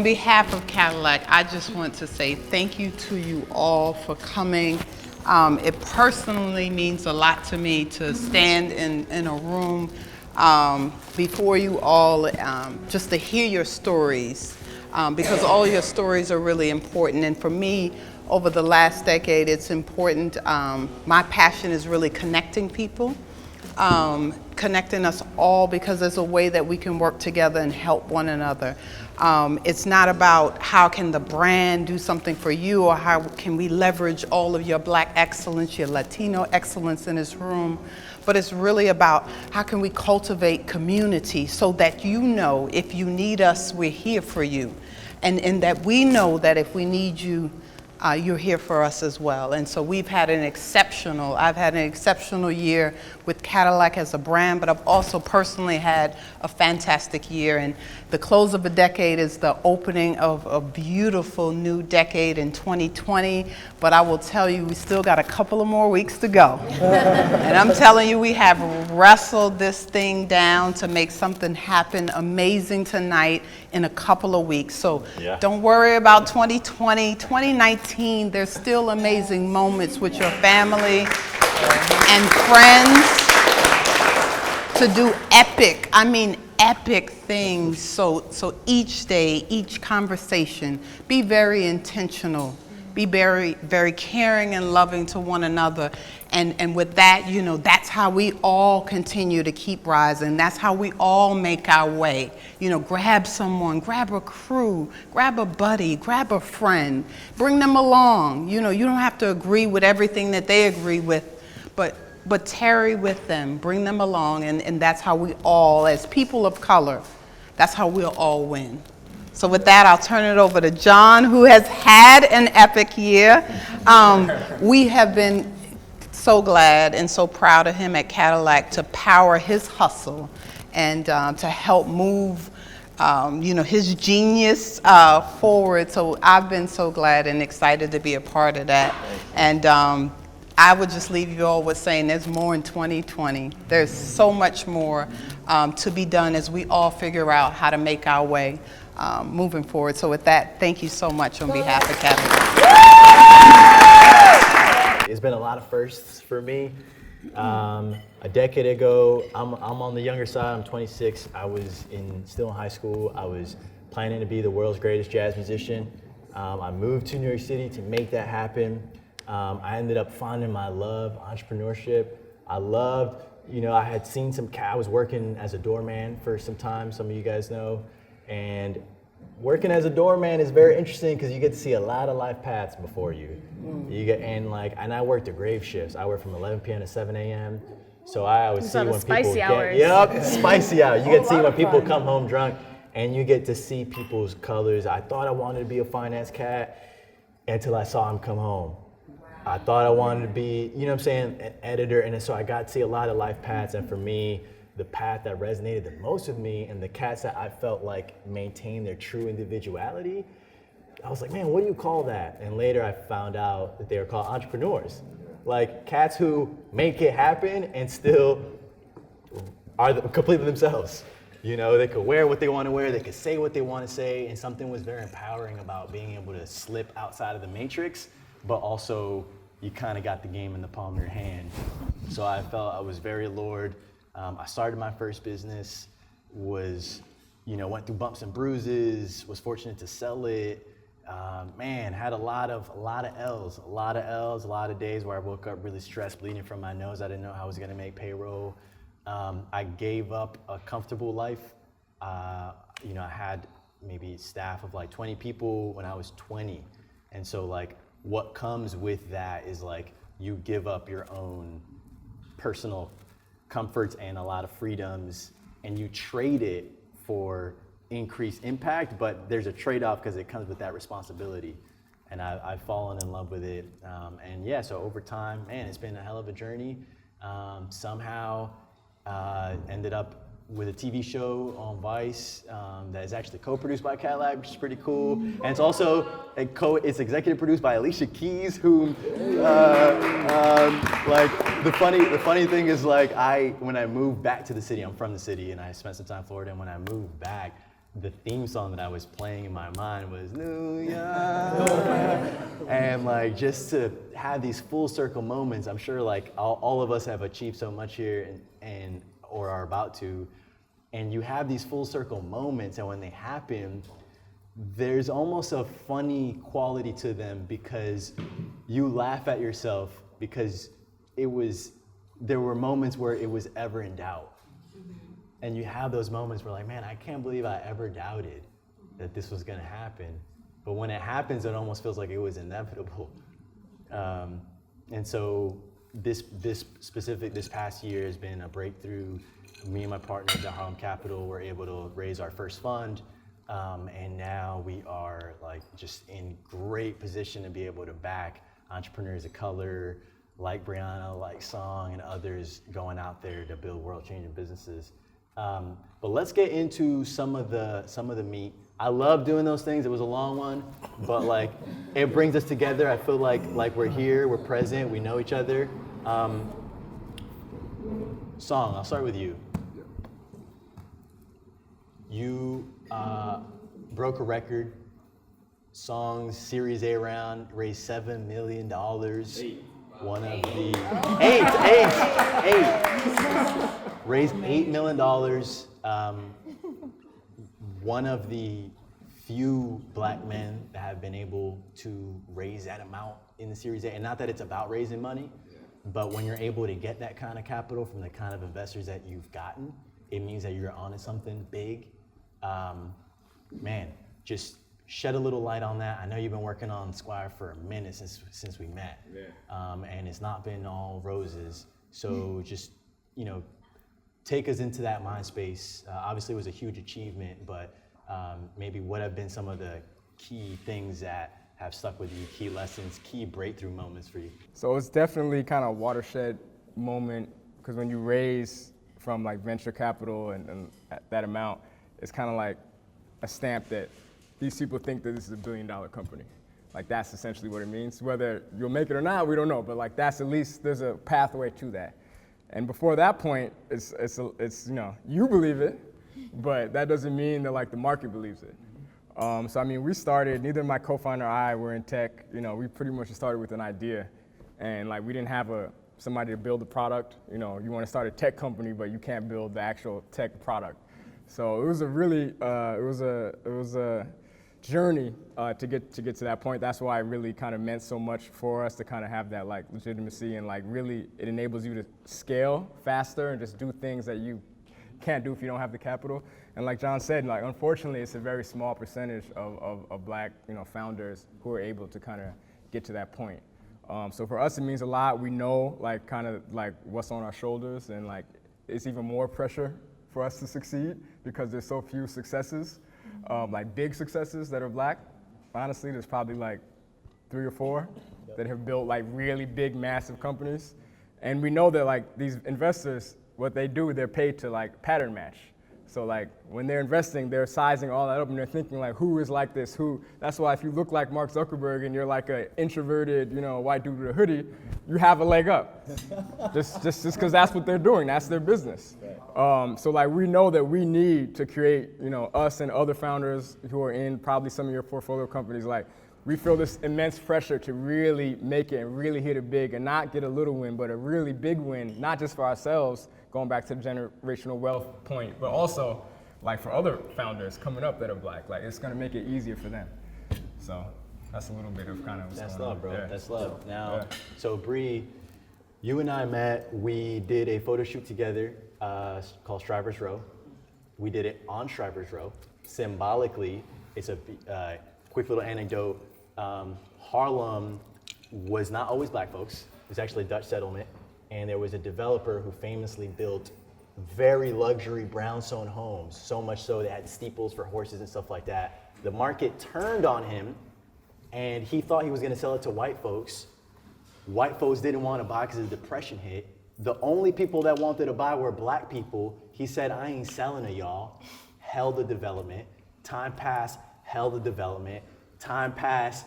on behalf of Cadillac, I just want to say thank you to you all for coming. It personally means a lot to me to stand in a room before you all, just to hear your stories, because all your stories are really important. And for me, over the last decade, it's important. My passion is really connecting people, connecting us all, because there's a way that we can work together and help one another. It's not about how can the brand do something for you, or how can we leverage all of your Black excellence, your Latino excellence in this room, but it's really about how can we cultivate community so that you know if you need us, we're here for you. And that we know that if we need you, you're here for us as well. And so I've had an exceptional year with Cadillac as a brand, but I've also personally had a fantastic year. And the close of a decade is the opening of a beautiful new decade in 2020. But I will tell you, we still got a couple of more weeks to go. And I'm telling you, we have wrestled this thing down to make something happen amazing tonight in a couple of weeks. So don't worry about 2020, 2019, there's still amazing moments with your family and friends to do epic things. So each day, each conversation, be very intentional. Be very, very caring and loving to one another. And with that, that's how we all continue to keep rising. That's how we all make our way. Grab someone, grab a crew, grab a buddy, grab a friend, bring them along. You don't have to agree with everything that they agree with, but tarry with them, bring them along. And that's how we all, as people of color, that's how we'll all win. So with that, I'll turn it over to John, who has had an epic year. We have been so glad and so proud of him at Cadillac to power his hustle and to help move his genius forward. So I've been so glad and excited to be a part of that. And I would just leave you all with saying there's more in 2020. There's so much more to be done as we all figure out how to make our way moving forward. So with that, thank you so much on behalf of Cadillac. It's been a lot of firsts for me. A decade ago, I'm on the younger side. I'm 26. I was still in high school. I was planning to be the world's greatest jazz musician. I moved to New York City to make that happen. I ended up finding my love, entrepreneurship. I loved, I had seen I was working as a doorman for some time, some of you guys know. And working as a doorman is very interesting because you get to see a lot of life paths before you. And I worked the grave shifts. I worked from 11 p.m. to 7 a.m. So I always see when people spicy hours. You get to see when people come home drunk, and you get to see people's colors. I thought I wanted to be a finance cat until I saw him come home. I thought I wanted to be, an editor, and so I got to see a lot of life paths. And for me, the path that resonated the most with me and the cats that I felt like maintained their true individuality, I was like, man, what do you call that? And later I found out that they were called entrepreneurs. Like cats who make it happen and still are completely themselves. They could wear what they want to wear, they could say what they want to say, and something was very empowering about being able to slip outside of the matrix, but also you kind of got the game in the palm of your hand. So I felt I was very allured. I started my first business, went through bumps and bruises, was fortunate to sell it. Had a lot of L's, a lot of days where I woke up really stressed, bleeding from my nose. I didn't know how I was gonna make payroll. I gave up a comfortable life. I had maybe staff of 20 people when I was 20. And so what comes with that is you give up your own personal comforts and a lot of freedoms, and you trade it for increased impact, but there's a trade-off because it comes with that responsibility. And I've fallen in love with it. So over time, man, it's been a hell of a journey. Somehow ended up with a TV show on Vice that is actually co-produced by Cadillac, which is pretty cool. And it's also it's executive produced by Alicia Keys, whom the funny thing is when I moved back to the city, I'm from the city and I spent some time in Florida, and when I moved back, the theme song that I was playing in my mind was New York. And like just to have these full circle moments, I'm sure like all of us have achieved so much here and or are about to, and you have these full circle moments, and when they happen, there's almost a funny quality to them because you laugh at yourself because there were moments where it was ever in doubt. And you have those moments where like, man, I can't believe I ever doubted that this was gonna happen. But when it happens, it almost feels like it was inevitable. And so this past year has been a breakthrough. Me and my partner at Harlem Capital were able to raise our first fund. And now we are like just in great position to be able to back entrepreneurs of color, like Brianna, like Song, and others going out there to build world-changing businesses. But let's get into some of the meat. I love doing those things. It was a long one, but like it brings us together. I feel like we're here, we're present, we know each other. Song, I'll start with you. You broke a record. Song's Series A round raised $7 million. One of the eight raised $8 million. One of the few black men that have been able to raise that amount in the Series A. And not that it's about raising money, but when you're able to get that kind of capital from the kind of investors that you've gotten, it means that you're onto something big. Man, just shed a little light on that. I know you've been working on Squire for a minute since we met, and it's not been all roses. So just, take us into that mind space. Obviously it was a huge achievement, but maybe what have been some of the key things that have stuck with you, key lessons, key breakthrough moments for you? So it's definitely kind of a watershed moment, because when you raise from like venture capital and that amount, it's kind of like a stamp that these people think that this is $1 billion company. Like that's essentially what it means. Whether you'll make it or not, we don't know, but like that's at least, there's a pathway to that. And before that point, it's you believe it, but that doesn't mean that like the market believes it. So I mean, we started, neither my co-founder or I were in tech. We pretty much started with an idea, and like we didn't have somebody to build the product. You want to start a tech company, but you can't build the actual tech product. So it was a really, it was a journey to get to that point. That's why it really kind of meant so much for us to kind of have that like legitimacy, and like really it enables you to scale faster and just do things that you can't do if you don't have the capital. And like John said, like unfortunately it's a very small percentage of black founders who are able to kind of get to that point. So for us it means a lot. We know like kind of like what's on our shoulders, and like it's even more pressure for us to succeed because there's so few successes, like big successes that are black. Honestly, there's probably like 3 or 4 that have built like really big, massive companies. And we know that like these investors, what they do, they're paid to like pattern match. So like when they're investing, they're sizing all that up and they're thinking like, who is like this, who? That's why if you look like Mark Zuckerberg and you're like an introverted, white dude with a hoodie, you have a leg up. just because that's what they're doing, that's their business. So like we know that we need to create, us and other founders who are in probably some of your portfolio companies, like we feel this immense pressure to really make it and really hit it big and not get a little win, but a really big win, not just for ourselves, going back to the generational wealth point, but also like for other founders coming up that are black, like it's gonna make it easier for them. So that's a little bit of kind of what's That's going love, on. bro. Yeah. That's love. Now, Yeah. So Bree, you and I met, we did a photo shoot together called Striver's Row. We did it on Striver's Row. Symbolically, it's a quick little anecdote. Harlem was not always black folks. It was actually a Dutch settlement. And there was a developer who famously built very luxury brownstone homes, so much so they had steeples for horses and stuff like that. The market turned on him, and he thought he was gonna sell it to white folks. White folks didn't want to buy because the depression hit. The only people that wanted to buy were black people. He said, I ain't selling to y'all. Held the development. Time passed, held the development. Time passed,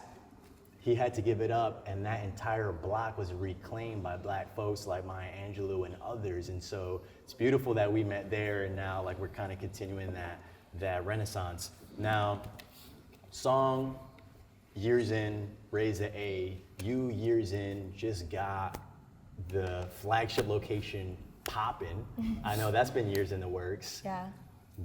he had to give it up, and that entire block was reclaimed by black folks like Maya Angelou and others. And so it's beautiful that we met there, and now like we're kind of continuing that renaissance. Now, song, years in, raised the A, you years in just got the flagship location popping. I know that's been years in the works. Yeah.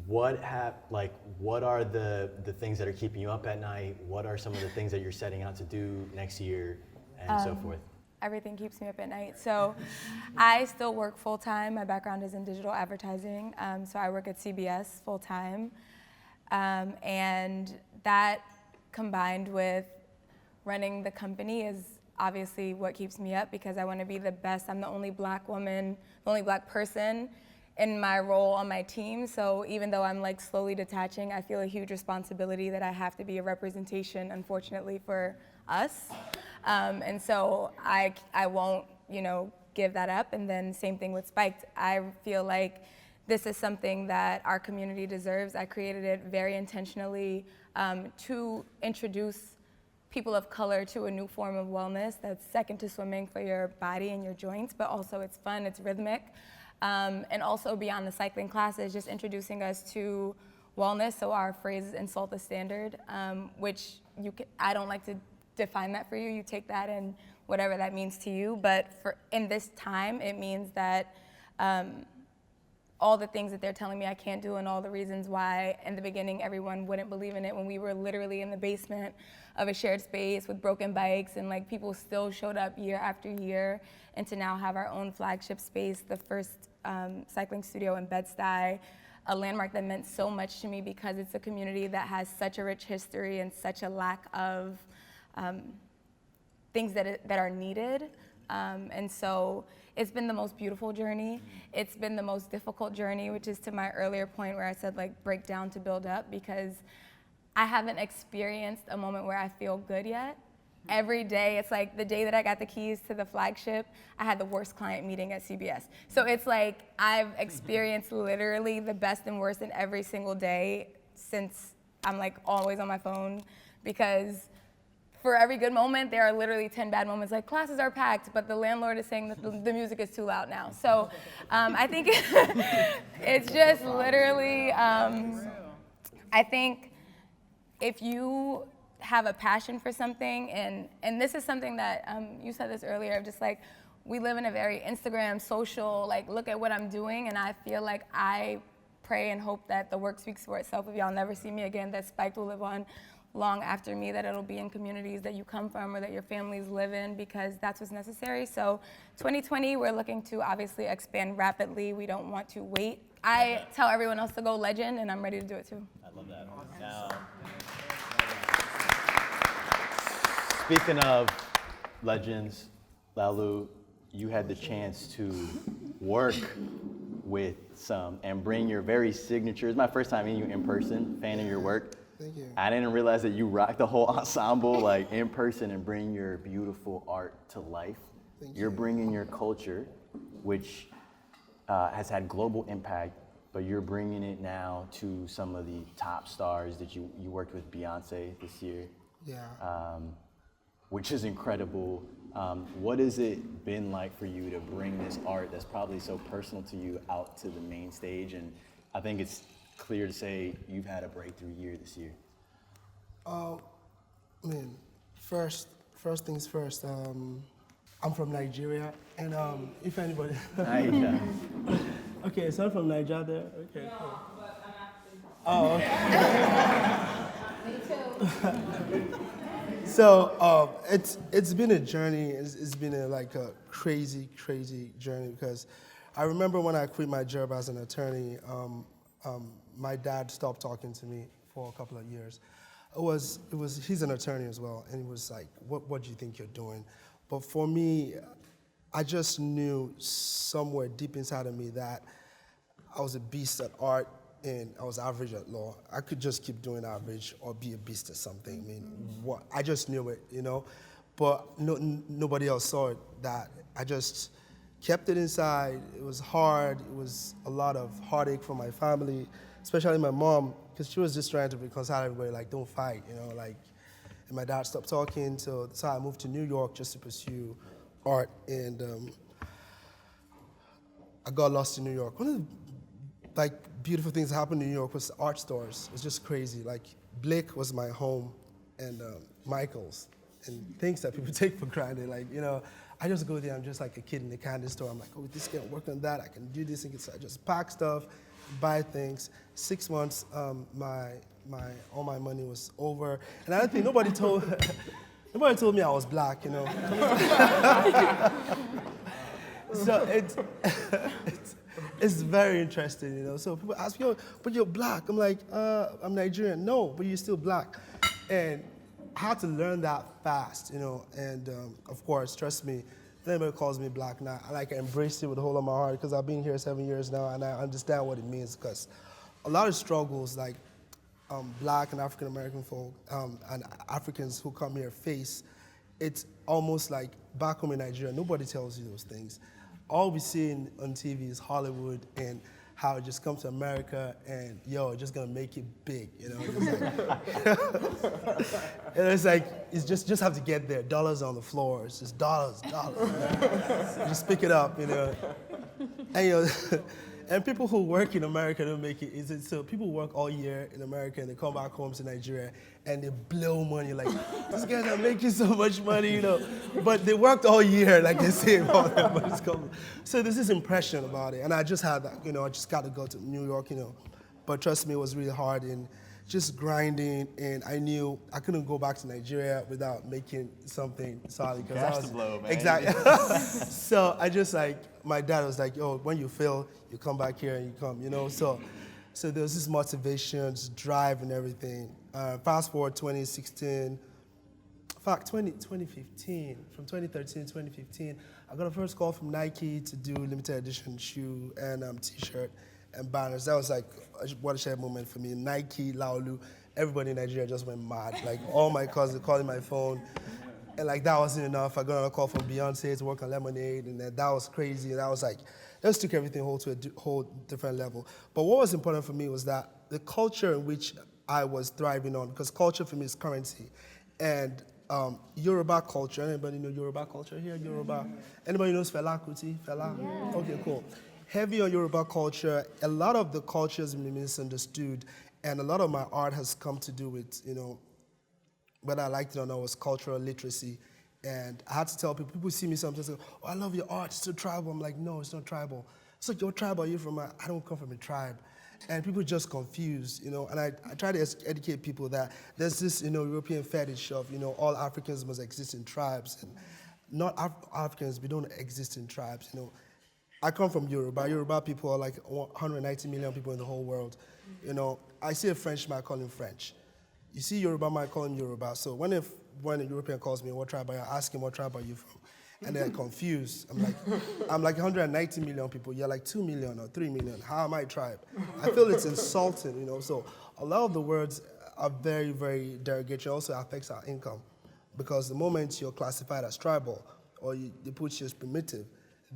What are the things that are keeping you up at night? What are some of the things that you're setting out to do next year and so forth? Everything keeps me up at night. So I still work full time. My background is in digital advertising. So I work at CBS full time. And that combined with running the company is obviously what keeps me up, because I want to be the best. I'm the only Black woman, the only Black person in my role on my team. So even though I'm like slowly detaching, I feel a huge responsibility that I have to be a representation, unfortunately, for us. And so I won't, give that up. And then same thing with Spiked. I feel like this is something that our community deserves. I created it very intentionally to introduce people of color to a new form of wellness that's second to swimming for your body and your joints, but also it's fun, it's rhythmic. And also beyond the cycling classes, just introducing us to wellness. So our phrase is insult the standard, which I don't like to define that for you. You take that and whatever that means to you. But in this time, it means that all the things that they're telling me I can't do and all the reasons why in the beginning everyone wouldn't believe in it when we were literally in the basement of a shared space with broken bikes, and like people still showed up year after year, and to now have our own flagship space, the first cycling studio in Bed-Stuy, a landmark that meant so much to me because it's a community that has such a rich history and such a lack of things that are needed. And so it's been the most beautiful journey. It's been the most difficult journey, which is to my earlier point where I said like break down to build up, because I haven't experienced a moment where I feel good yet. Every day, it's like the day that I got the keys to the flagship, I had the worst client meeting at CBS. So it's like I've experienced literally the best and worst in every single day since I'm like always on my phone, because for every good moment, there are literally 10 bad moments. Like classes are packed, but the landlord is saying that the music is too loud now. So I think it's just literally, I think if you have a passion for something, and this is something that you said this earlier, of just like, we live in a very Instagram, social, like look at what I'm doing, and I feel like I pray and hope that the work speaks for itself. If y'all never see me again, that Spiked will live on long after me, that it'll be in communities that you come from or that your families live in, because that's what's necessary. So 2020, we're looking to obviously expand rapidly. We don't want to wait. I tell everyone else to go legend, and I'm ready to do it too. I love that. Now, speaking of legends, Lalu, you had the chance to work with some and bring your very signature. It's my first time meeting you in person, fan of your work. Thank you. I didn't realize that you rock the whole ensemble like in person and bring your beautiful art to life. You're bringing your culture, which has had global impact, but you're bringing it now to some of the top stars that you worked with Beyonce this year. Yeah. Which is incredible. What has it been like for you to bring this art that's probably so personal to you out to the main stage? And I think it's clear to say you've had a breakthrough year this year. First things first. I'm from Nigeria, and if anybody. Nigeria. Okay, so I'm from Nigeria there. Okay. No, Cool. but Oh, I'm okay. Me too. So it's been a journey. It's been a crazy journey, because I remember when I quit my job as an attorney. My dad stopped talking to me for a couple of years. He's an attorney as well, and he was like, what do you think you're doing? But for me, I just knew somewhere deep inside of me that I was a beast at art and I was average at law. I could just keep doing average or be a beast at something. I just knew it, But nobody else saw it, that I just kept it inside. It was hard. It was a lot of heartache for my family, especially my mom, because she was just trying to reconcile everybody, like, don't fight, And my dad stopped talking, so that's how I moved to New York just to pursue art. And I got lost in New York. One of the like beautiful things that happened in New York was art stores. It's just crazy. Like Blake was my home, and Michael's, and things that people take for granted. Like, you know, I just go there. I'm just like a kid in the candy store. I'm like, oh, this can work on that. I can do this. And so I just pack stuff, buy things. 6 months, all my money was over. And I think nobody told me I was black. You know. So it's very interesting, you know. So people ask me, but you're black. I'm like, I'm Nigerian. No, but you're still black. And I had to learn that fast, you know. And of course, trust me, if anybody calls me black now, I embrace it with the whole of my heart because I've been here 7 years now and I understand what it means because a lot of struggles like black and African American folk and Africans who come here face, it's almost like back home in Nigeria, nobody tells you those things. All we see on TV is Hollywood and how it just comes to America and just gonna make it big, you know. It's like it's just have to get there. Dollars on the floor. It's just dollars. Just pick it up, you know. And and people who work in America don't make it easy. So people work all year in America and they come back home to Nigeria and they blow money. Like, these guys are making so much money, you know. But they worked all year, like they save all that money's coming. So there's this impression about it. And I just had that, you know, I just got to go to New York, you know. But trust me, it was really hard and just grinding. And I knew I couldn't go back to Nigeria without making something solid. Cash to blow, man. Exactly. So I just my dad was like, yo, when you fail, you come back here and you come, you know. So there was this motivation, this drive and everything. Fast forward 2016, in fact, 2015, from 2013 to 2015, I got a first call from Nike to do limited edition shoe and t-shirt and banners. That was like a watershed moment for me. Nike, Laolu, everybody in Nigeria just went mad. Like all my cousins calling my phone. And like that wasn't enough. I got another call from Beyonce to work on Lemonade, and that was crazy. And I was like, just took everything to a whole different level. But what was important for me was that the culture in which I was thriving on, because culture for me is currency. And Yoruba culture, anybody know Yoruba culture here? Yoruba. Anybody knows Fela Kuti? Fela? Yeah. Okay, cool. Heavy on Yoruba culture. A lot of the culture has been misunderstood, and a lot of my art has come to do with, you know, whether I liked it or not, was cultural literacy. And I had to tell people see me sometimes, say, oh, I love your art, it's so tribal. I'm like, no, it's not tribal. It's like, your tribe, are you from I don't come from a tribe. And people just confused, you know, and I try to educate people that there's this, you know, European fetish of, you know, all Africans must exist in tribes. And not Africans, we don't exist in tribes, you know. I come from Yoruba. Yoruba people are like 190 million people in the whole world. You know, I see a Frenchman, I call him French. You see Yoruba, I call him Yoruba. So when a European calls me, what tribe are you? I ask him, what tribe are you from? And they're confused. I'm like 190 million people. You're like 2 million or 3 million. How am I tribe? I feel it's insulting, you know. So a lot of the words are very, very derogatory. Also affects our income. Because the moment you're classified as tribal or they put you as primitive,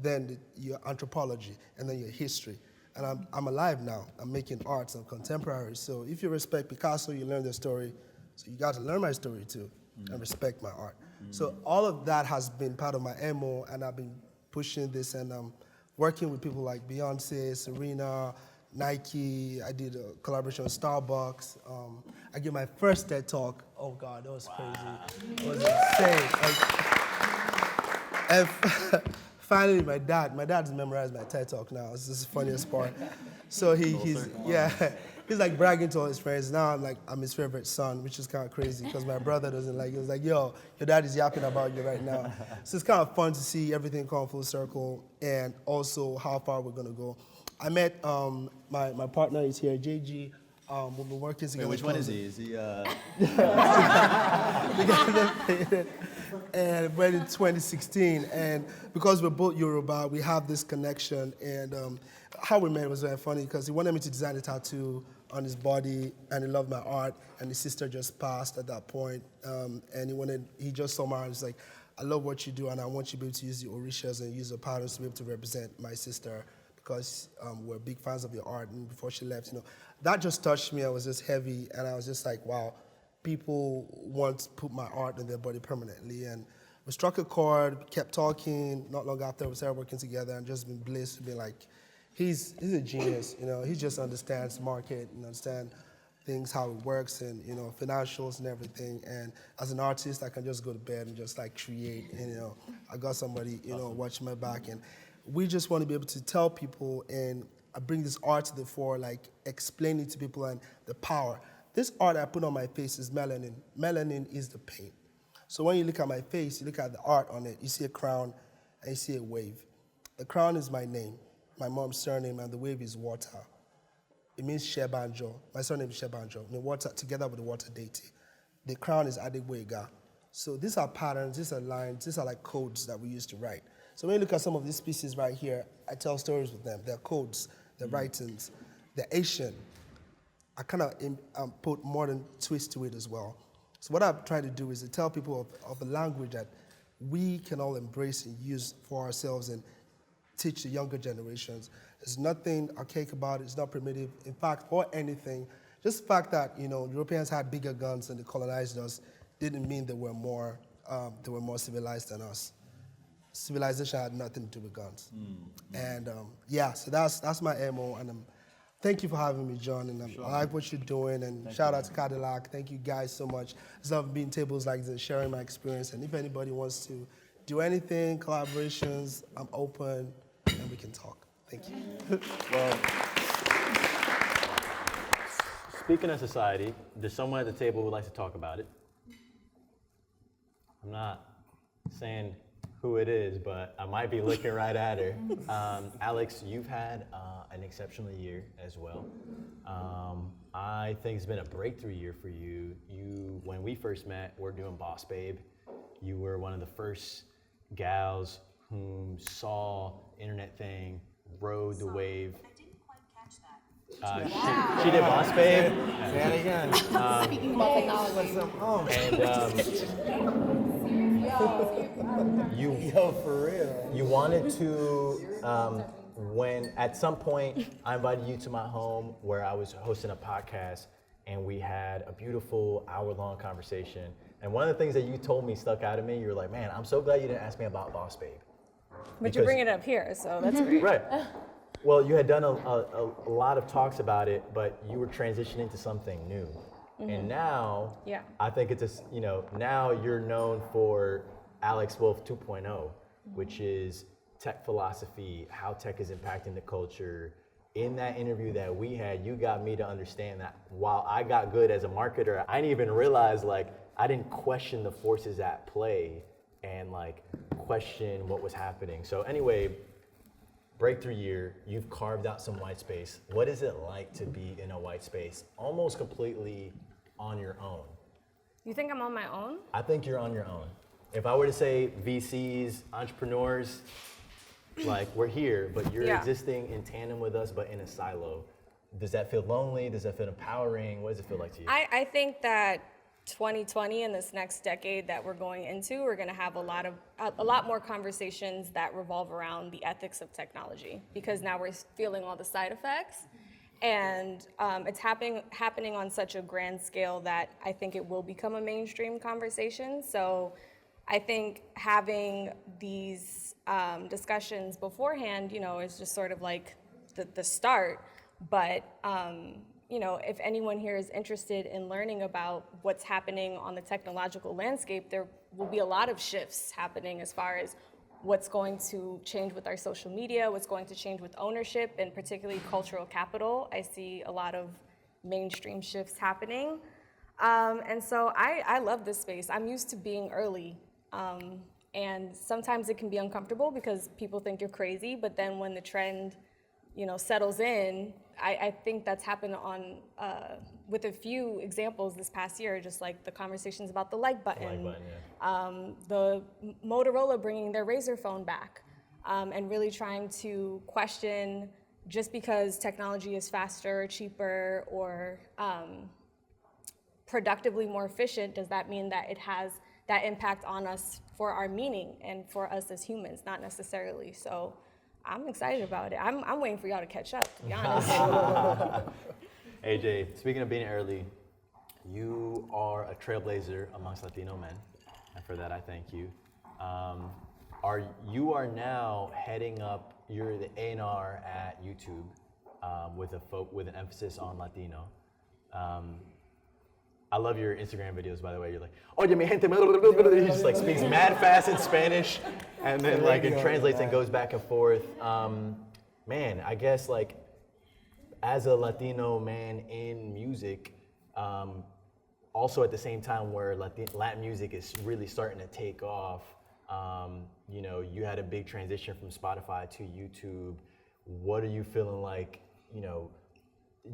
then you're anthropology and then your history. And I'm alive now. I'm making arts and contemporary. So if you respect Picasso, you learn their story. So you got to learn my story too and respect my art. So all of that has been part of my MO, and I've been pushing this and working with people like Beyonce, Serena, Nike. I did a collaboration with Starbucks. I gave my first TED Talk. Oh God, that was crazy. It was insane. And finally, my dad's memorized my TED Talk now. This is the funniest part. So he's like bragging to all his friends. Now I'm his favorite son, which is kind of crazy because my brother doesn't like it. He was like, yo, your dad is yapping about you right now. So it's kind of fun to see everything come full circle and also how far we're going to go. I met my partner is here, JG. We've been working together. Wait, which one is he? Is he? And went in 2016, and because we're both Yoruba, we have this connection. And how we met was very funny because he wanted me to design a tattoo on his body, and he loved my art. And his sister just passed at that point, and he just saw my art. And he's like, I love what you do, and I want you to be able to use the orishas and use the patterns to be able to represent my sister, because we're big fans of your art. And before she left, you know, that just touched me. I was just heavy, and I was just like, wow, people want to put my art in their body permanently. And we struck a chord, kept talking. Not long after, we started working together, and just been blessed to be like, he's a genius. You know, he just understands market and understand things, how it works, and you know, financials and everything. And as an artist, I can just go to bed and just like create. And you know, I got somebody, you know, watching my back, and we just want to be able to tell people, and I bring this art to the fore, like explaining to people and the power. This art I put on my face is melanin. Melanin is the paint. So when you look at my face, you look at the art on it, you see a crown and you see a wave. The crown is my name, my mom's surname, and the wave is water. It means Shebanjo. My surname is Shebanjo. The water, together with the water deity. The crown is Adegwega. So these are patterns, these are lines, these are like codes that we used to write. So when you look at some of these pieces right here, I tell stories with them. They're codes, they're writings, they're Asian. I kind of put modern twist to it as well. So what I'm trying to do is to tell people of a language that we can all embrace and use for ourselves and teach the younger generations. There's nothing archaic about it, it's not primitive. In fact, or anything, just the fact that, you know, Europeans had bigger guns and they colonized us didn't mean they were more civilized than us. Civilization had nothing to do with guns. And yeah, so that's my MO, and thank you for having me, John, and I like what you're doing, and shout out to Cadillac. Thank you guys so much. I love being tables like this and sharing my experience, and if anybody wants to do anything, collaborations, I'm open, and we can talk. Thank you. Well, speaking of society, there's someone at the table who would like to talk about it. I'm not saying who it is, but I might be looking right at her. Alex, you've had an exceptional year as well. I think it's been a breakthrough year for you. When we first met, we're doing Boss Babe. You were one of the first gals whom saw Internet Thing, rode the wave. I didn't quite catch that. She did Boss Babe. Say that again. Speaking about technology. And Yo, for real. you wanted to, when at some point I invited you to my home where I was hosting a podcast, and we had a beautiful hour-long conversation. And one of the things that you told me stuck out of me. You were like, man, I'm so glad you didn't ask me about Boss Babe. But you bring it up here, so that's great. Right. Well, you had done a lot of talks about it, but you were transitioning to something new. And now, Yeah. I think it's now you're known for Alex Wolf 2.0, which is tech philosophy, how tech is impacting the culture. In that interview that we had, you got me to understand that while I got good as a marketer, I didn't even realize, like, I didn't question the forces at play and like question what was happening. So anyway, breakthrough year, you've carved out some white space. What is it like to be in a white space almost completely on your own? You think I'm on my own? I think you're on your own. If I were to say VCs, entrepreneurs, like we're here, but you're Yeah. existing in tandem with us, but in a silo. Does that feel lonely? Does that feel empowering? What does it feel like to you? I think that 2020 and this next decade that we're going into, we're going to have a lot more conversations that revolve around the ethics of technology, because now we're feeling all the side effects, and it's happening on such a grand scale that I think it will become a mainstream conversation. So I think having these discussions beforehand, is just sort of like the start. But if anyone here is interested in learning about what's happening on the technological landscape, there will be a lot of shifts happening as far as what's going to change with our social media, what's going to change with ownership, and particularly cultural capital. I see a lot of mainstream shifts happening. And so I love this space. I'm used to being early. And sometimes it can be uncomfortable because people think you're crazy, but then when the trend settles in, I think that's happened with a few examples this past year, just like the conversations about the like button, the Motorola bringing their Razr phone back, and really trying to question, just because technology is faster, cheaper, or productively more efficient, does that mean that it has that impact on us for our meaning and for us as humans? Not necessarily. So I'm excited about it. I'm waiting for y'all to catch up, to be honest. AJ, speaking of being early, you are a trailblazer amongst Latino men, and for that I thank you. you are now heading up, you're the A&R at YouTube with an emphasis on Latino. I love your Instagram videos, by the way. You're like, oye, mi gente, he just like speaks mad fast in Spanish, and then like it translates and goes back and forth. Man, I guess like as a Latino man in music, also at the same time where Latin music is really starting to take off, you know, you had a big transition from Spotify to YouTube. What are you feeling like, you know,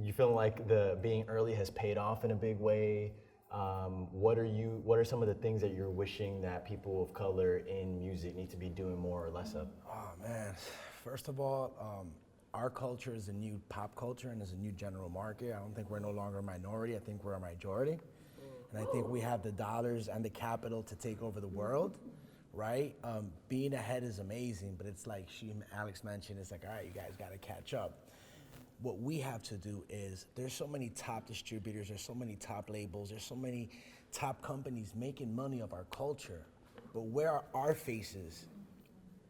you feeling like the being early has paid off in a big way? What are some of the things that you're wishing that people of color in music need to be doing more or less of? Oh man, first of all, our culture is a new pop culture and is a new general market. I don't think we're no longer a minority. I think we're a majority. And I think we have the dollars and the capital to take over the world, right? Being ahead is amazing, but it's like Alex mentioned, it's like, all right, you guys gotta catch up. What we have to do is, there's so many top distributors, there's so many top labels, there's so many top companies making money of our culture, but where are our faces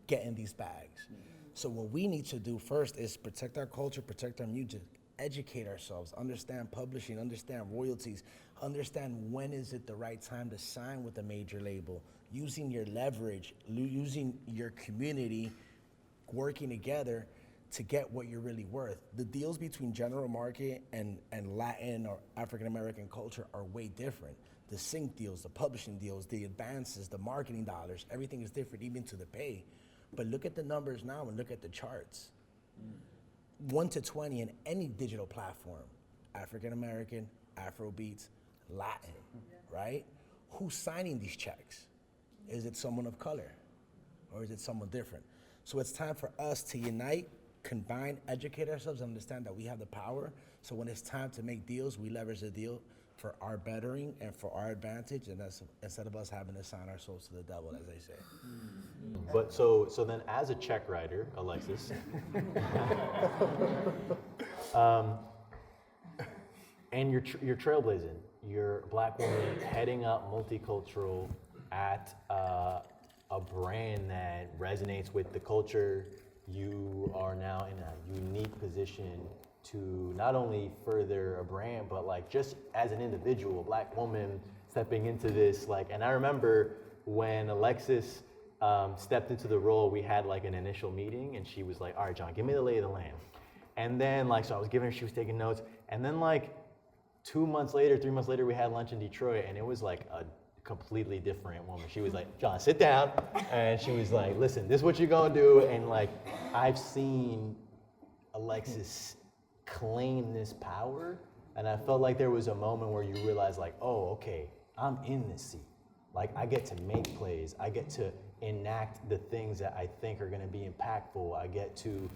getting these bags? So what we need to do first is protect our culture, protect our music, educate ourselves, understand publishing, understand royalties, understand when is it the right time to sign with a major label, using your leverage, using your community, working together to get what you're really worth. The deals between general market and Latin or African American culture are way different. The sync deals, the publishing deals, the advances, the marketing dollars, everything is different, even to the pay. But look at the numbers now and look at the charts. 1 to 20 in any digital platform, African American, Afrobeats, Latin, right? Who's signing these checks? Is it someone of color or is it someone different? So it's time for us to unite, combine, educate ourselves, and understand that we have the power. So when it's time to make deals, we leverage the deal for our bettering and for our advantage, and that's instead of us having to sign our souls to the devil, as they say. But so then as a check writer, Alexis, and you're trailblazing, you're a black woman heading up multicultural at a brand that resonates with the culture. You are now in a unique position to not only further a brand, but like just as an individual, black woman stepping into this, like, and I remember when Alexis stepped into the role, we had like an initial meeting and she was like, all right, John, give me the lay of the land. And then like, so I was giving her, she was taking notes. And then like 3 months later, we had lunch in Detroit and it was like a completely different woman. She was like, John, sit down. And she was like, listen, this is what you're gonna do. And like, I've seen Alexis claim this power. And I felt like there was a moment where you realize like, oh, okay, I'm in this seat. Like I get to make plays. I get to enact the things that I think are gonna be impactful. I get to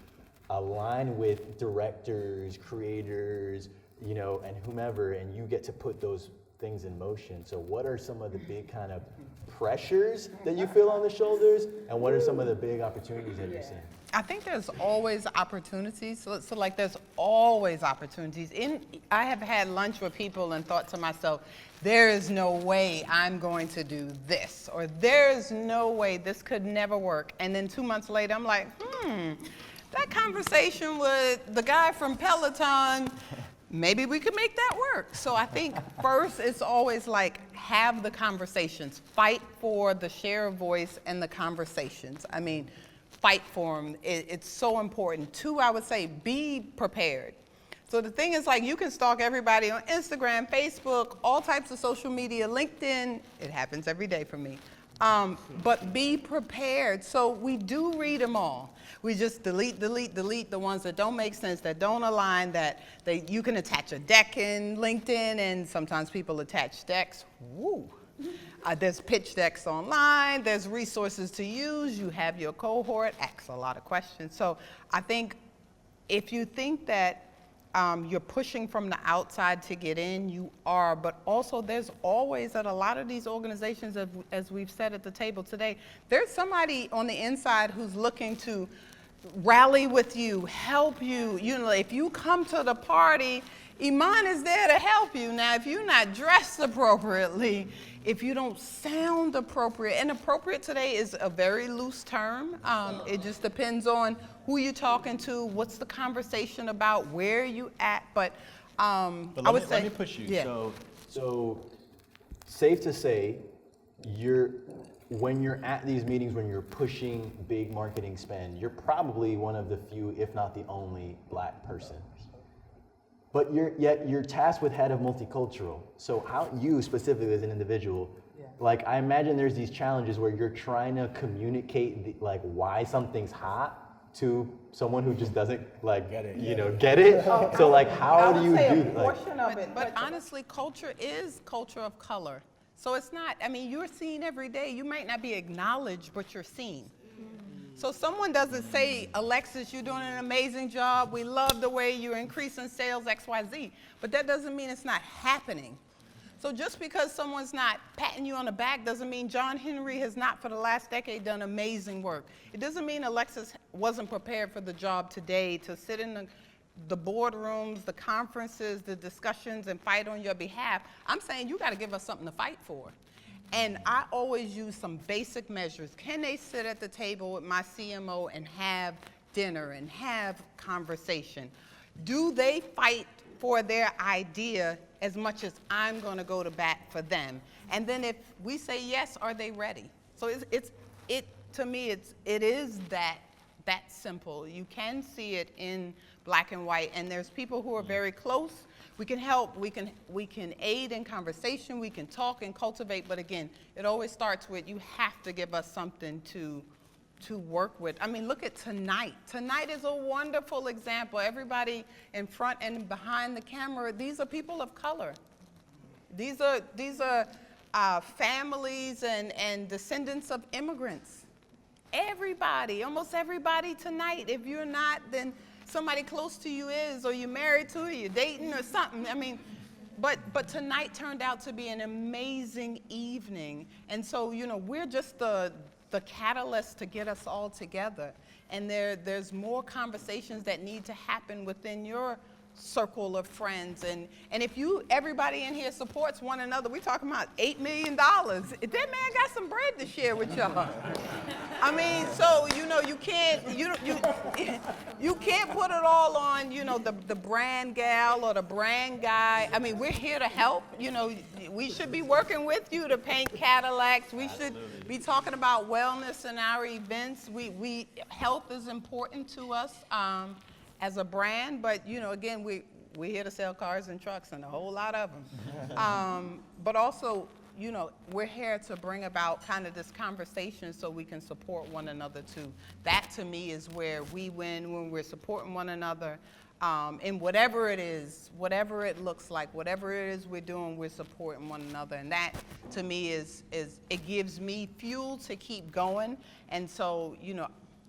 align with directors, creators, you know, and whomever, and you get to put those things in motion. So what are some of the big kind of pressures that you feel on the shoulders, and what are some of the big opportunities that you're seeing? I think there's always opportunities. So like there's always opportunities. I have had lunch with people and thought to myself, there is no way I'm going to do this, or there's no way this could never work. And then 2 months later, I'm like, that conversation with the guy from Peloton, maybe we could make that work. So I think first it's always like have the conversations, fight for the share of voice and the conversations. I mean, fight for them. It's so important. 2, I would say be prepared. So the thing is like you can stalk everybody on Instagram, Facebook, all types of social media, LinkedIn. It happens every day for me. But be prepared. So we do read them all. We just delete the ones that don't make sense, that don't align, that you can attach a deck in LinkedIn, and sometimes people attach decks. Woo. There's pitch decks online, there's resources to use, you have your cohort, ask a lot of questions. So I think if you think that you're pushing from the outside to get in, you are, but also there's always at a lot of these organizations, as we've said at the table today, there's somebody on the inside who's looking to rally with you, help you. You know, if you come to the party Iman is there to help you. Now, if you're not dressed appropriately, if you don't sound appropriate, and appropriate today is a very loose term. It just depends on who you're talking to, what's the conversation about, where you at. But I would say, let me push you. Yeah. So safe to say, when you're at these meetings, when you're pushing big marketing spend, you're probably one of the few, if not the only, Black person. But you're tasked with head of multicultural. So how you specifically as an individual, like I imagine there's these challenges where you're trying to communicate like why something's hot to someone who just doesn't like get it. So like how do you do like? But honestly, culture is culture of color. So it's not, I mean, you're seen every day. You might not be acknowledged, but you're seen. So someone doesn't say, Alexis, you're doing an amazing job. We love the way you're increasing sales, XYZ. But that doesn't mean it's not happening. So just because someone's not patting you on the back doesn't mean John Henry has not for the last decade done amazing work. It doesn't mean Alexis wasn't prepared for the job today to sit in the boardrooms, the conferences, the discussions, and fight on your behalf. I'm saying you got to give us something to fight for. And I always use some basic measures. Can they sit at the table with my CMO and have dinner and have conversation? Do they fight for their idea as much as I'm going to go to bat for them? And then if we say yes, are they ready? So to me, it is that simple. You can see it in black and white, and there's people who are very close. We can help, we can aid in conversation, we can talk and cultivate, but again, it always starts with you have to give us something to work with. I mean, look at tonight. Tonight is a wonderful example. Everybody in front and behind the camera, these are people of color. These are families and descendants of immigrants. Everybody, almost everybody tonight. If you're not, then somebody close to you is, or you're married to, or you're dating or something. I mean, but tonight turned out to be an amazing evening. And so, we're just the catalyst to get us all together. And there's more conversations that need to happen within your circle of friends. And if everybody in here supports one another, we're talking about $8 million. That man got some bread to share with y'all. I mean, so, you can't put it all on, the brand gal or the brand guy. I mean, we're here to help. We should be working with you to paint Cadillacs. We should be talking about wellness in our events. Health is important to us as a brand, but again, we're here to sell cars and trucks and a whole lot of them. But also, we're here to bring about kind of this conversation so we can support one another too. That to me is where we win, when we're supporting one another in whatever it is, whatever it looks like, whatever it is we're doing, we're supporting one another. And that to me is it gives me fuel to keep going. And so,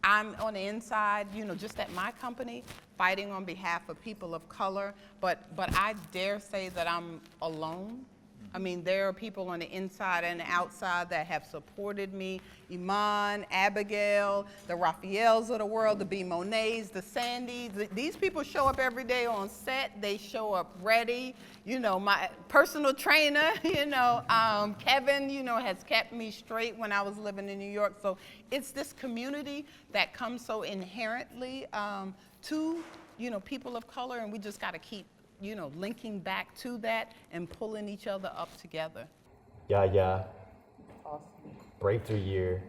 I'm on the inside, just at my company, fighting on behalf of people of color, but I dare say that I'm alone. I mean, there are people on the inside and the outside that have supported me. Iman, Abigail, the Raphaels of the world, the B. Monets, the Sandys. These people show up every day on set. They show up ready. My personal trainer, Kevin, has kept me straight when I was living in New York. So it's this community that comes so inherently to, people of color, and we just got to keep linking back to that and pulling each other up together. Yeah. Awesome. Breakthrough year.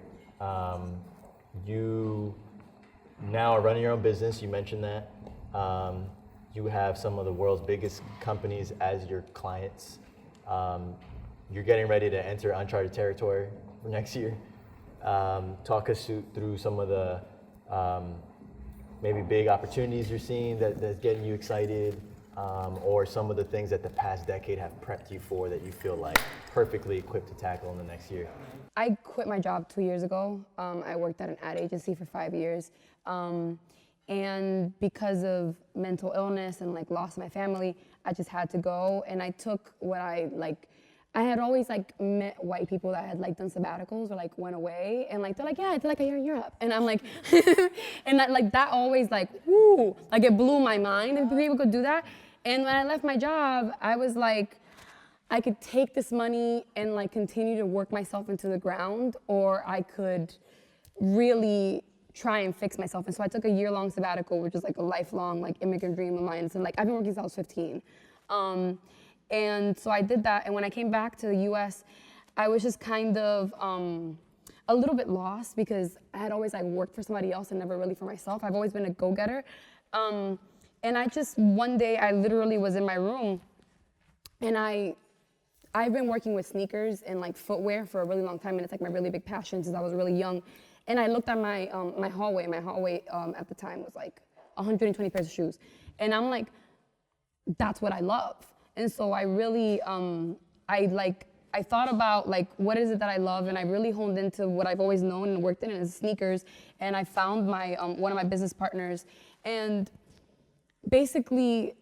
You now are running your own business. You mentioned that. You have some of the world's biggest companies as your clients. You're getting ready to enter uncharted territory for next year. Talk us through some of the maybe big opportunities you're seeing that's getting you excited. Or some of the things that the past decade have prepped you for that you feel like perfectly equipped to tackle in the next year? I quit my job 2 years ago. I worked at an ad agency for 5 years. And because of mental illness and loss of my family, I just had to go. And I took what I had always met white people that had done sabbaticals or went away, and they're yeah, I did a year in Europe, and I'm and that always woo, it blew my mind, and people could do that. And when I left my job, I was like, I could take this money and like continue to work myself into the ground, or I could really try and fix myself. And so I took a year-long sabbatical, which is like a lifelong like immigrant dream of mine. So like I've been working since I was 15. And so I did that. And when I came back to the US, I was just kind of a little bit lost because I had always like worked for somebody else and never really for myself. I've always been a go-getter. And I just, one day I literally was in my room and I've been working with sneakers and like footwear for a really long time, and it's like my really big passion since I was really young. And I looked at my my hallway. My hallway at the time was like 120 pairs of shoes, and I'm like, that's what I love. And so I really I thought about like what is it that I love, and I really honed into what I've always known and worked in is sneakers. And I found my one of my business partners, and basically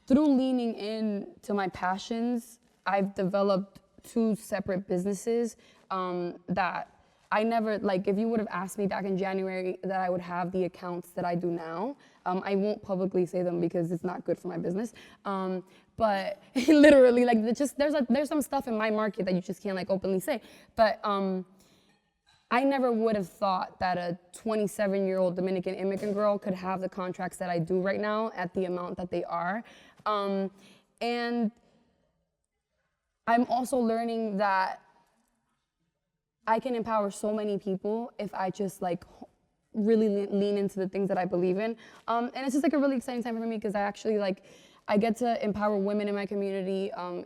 through leaning in to my passions, I've developed 2 separate businesses that I never, like if you would have asked me back in January that I would have the accounts that I do now, I won't publicly say them because it's not good for my business. But literally, like there's some stuff in my market that you just can't like openly say. But I never would have thought that a 27-year-old Dominican immigrant girl could have the contracts that I do right now at the amount that they are. And I'm also learning that I can empower so many people if I just like really lean into the things that I believe in. And it's just like a really exciting time for me because I actually like, I get to empower women in my community. I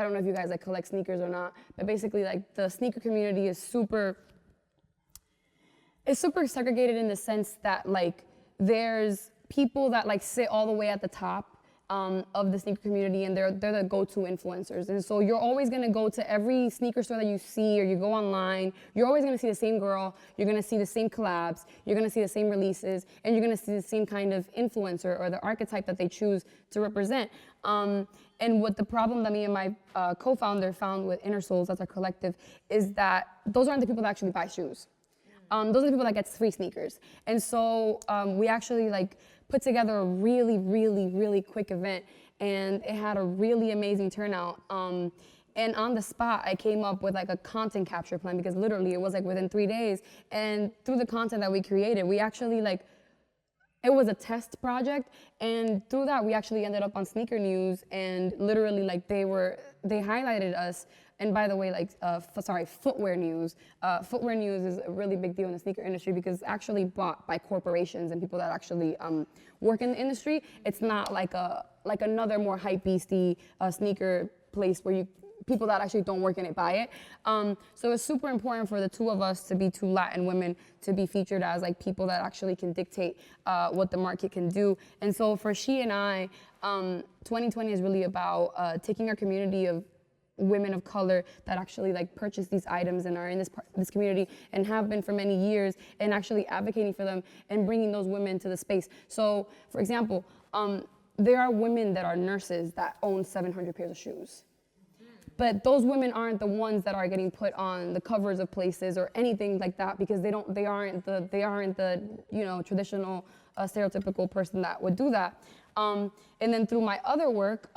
don't know if you guys like collect sneakers or not, but basically like the sneaker community is super segregated in the sense that like there's people that like sit all the way at the top of the sneaker community, and they're the go-to influencers. And so you're always gonna go to every sneaker store that you see, or you go online, you're always gonna see the same girl, you're gonna see the same collabs, you're gonna see the same releases, and you're gonna see the same kind of influencer or the archetype that they choose to represent. And what the problem that me and my co-founder found with Inner Souls, that's our collective, is that those aren't the people that actually buy shoes. Those are the people that get free sneakers. And so we actually like put together a really, really, really quick event, and it had a really amazing turnout. And on the spot, I came up with like a content capture plan because literally it was like within 3 days. And through the content that we created, we actually like, it was a test project, and through that we actually ended up on Sneaker News, and literally like they highlighted us. And by the way, like, Footwear News. Footwear News is a really big deal in the sneaker industry because it's actually bought by corporations and people that actually work in the industry. It's not like another more hype-beasty sneaker place where people that actually don't work in it buy it. So it's super important for the 2 of us to be 2 Latin women to be featured as like people that actually can dictate what the market can do. And so for she and I, 2020 is really about taking our community of women of color that actually like purchase these items and are in this community and have been for many years, and actually advocating for them and bringing those women to the space. So for example, there are women that are nurses that own 700 pairs of shoes. But those women aren't the ones that are getting put on the covers of places or anything like that because they aren't the traditional stereotypical person that would do that. And then through my other work,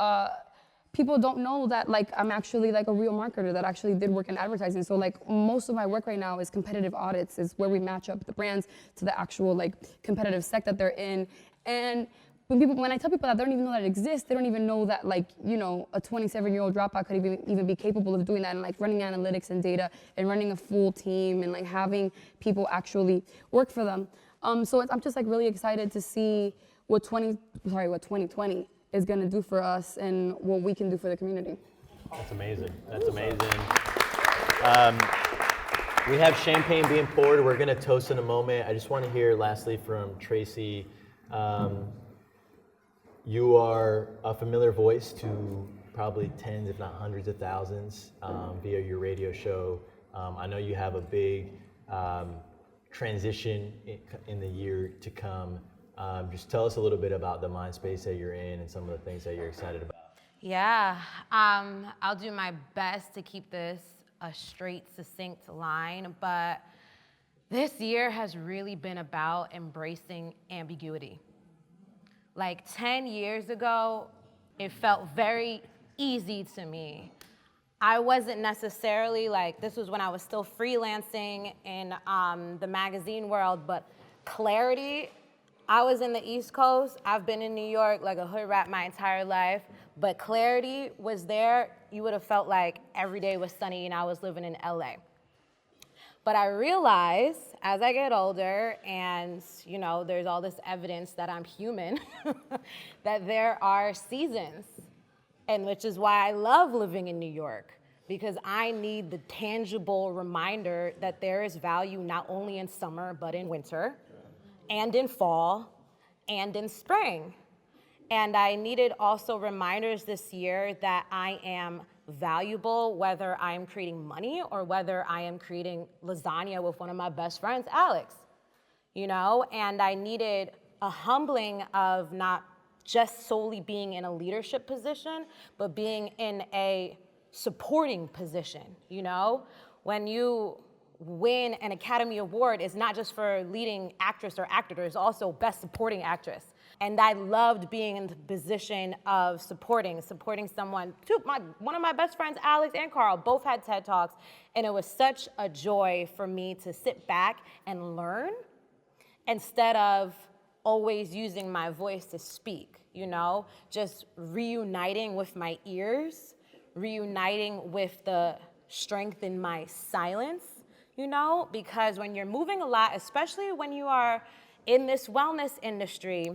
people don't know that like I'm actually like a real marketer that actually did work in advertising. So like most of my work right now is competitive audits, is where we match up the brands to the actual like competitive set that they're in. And when I tell people that they don't even know that it exists, they don't even know that like, a 27-year-old dropout could even be capable of doing that, and like running analytics and data and running a full team and like having people actually work for them. So I'm just like really excited to see what 2020 is going to do for us and what we can do for the community. That's amazing. That's amazing. We have champagne being poured. We're going to toast in a moment. I just want to hear lastly from Tracy. You are a familiar voice to probably tens, if not hundreds of thousands via your radio show. I know you have a big transition in the year to come. Just tell us a little bit about the mind space that you're in and some of the things that you're excited about. Yeah, I'll do my best to keep this a straight, succinct line, but this year has really been about embracing ambiguity. Like 10 years ago, It felt very easy to me. I wasn't necessarily like, this was when I was still freelancing in the magazine world, but clarity, I was in the East Coast. I've been in New York like a hood rat my entire life, but clarity was there. You would have felt like every day was sunny and I was living in LA. But I realize as I get older and, you know, there's all this evidence that I'm human, that there are seasons. And which is why I love living in New York, because I need the tangible reminder that there is value not only in summer, but in winter, and in fall, and in spring. And I needed also reminders this year that I am valuable, whether I am creating money or whether I am creating lasagna with one of my best friends, Alex, you know? And I needed a humbling of not just solely being in a leadership position, but being in a supporting position, you know? When you win an Academy Award, it's not just for leading actress or actor, it's also best supporting actress. And I loved being in the position of supporting someone. One of my best friends, Alex and Carl, both had TED Talks, and it was such a joy for me to sit back and learn instead of always using my voice to speak, you know? Just reuniting with my ears, reuniting with the strength in my silence, you know? Because when you're moving a lot, especially when you are in this wellness industry,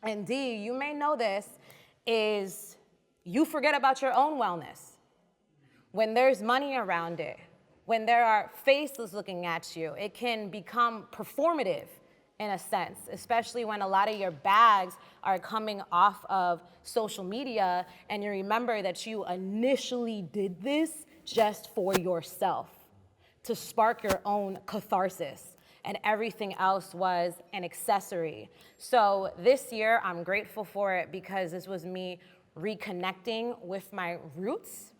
and Dee, you may know this, is you forget about your own wellness. When there's money around it, when there are faces looking at you, it can become performative in a sense, especially when a lot of your bags are coming off of social media and you remember that you initially did this just for yourself, to spark your own catharsis, and everything else was an accessory. So this year, I'm grateful for it because this was me reconnecting with my roots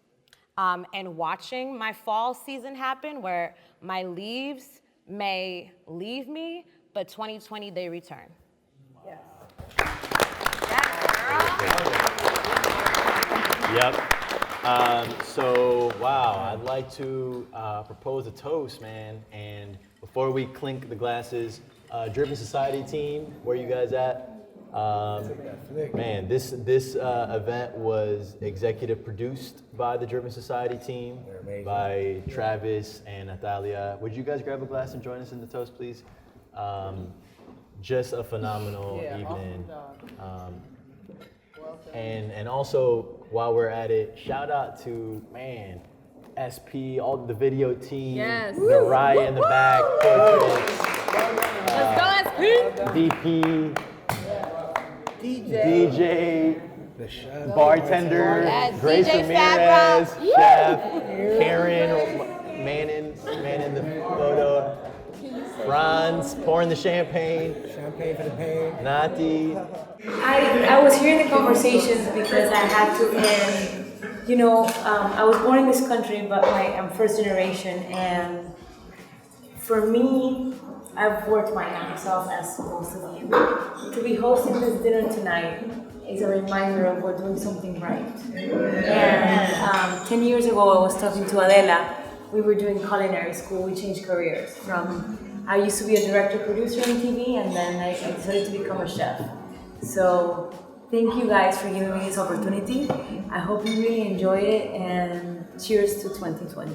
and watching my fall season happen where my leaves may leave me, but 2020, they return. Yes. Yep. So, wow, I'd like to propose a toast, man. And before we clink the glasses, Driven Society team, where you guys at? Man, this event was executive produced by the Driven Society team, by Travis and Natalia. Would you guys grab a glass and join us in the toast, please? Just a phenomenal evening. And also, while we're at it, shout out to, man, SP, all the video team, Naraya in the back, Let's go, SP! VP, DJ, bartender, Grace DJ Ramirez, chef, Karen, man in the photo, Franz pouring the champagne Champagne for the pain. Nati. I was hearing the conversations because I had to end, you know, I was born in this country, but I'm first generation, and for me, I've worked my ass off as most of you. To be hosting this dinner tonight is a reminder of we're doing something right. And 10 years ago, I was talking to Adela. We were doing culinary school. We changed careers from, I used to be a director producer in TV, and then I decided to become a chef. So thank you guys for giving me this opportunity. I hope you really enjoyed it, and cheers to 2020.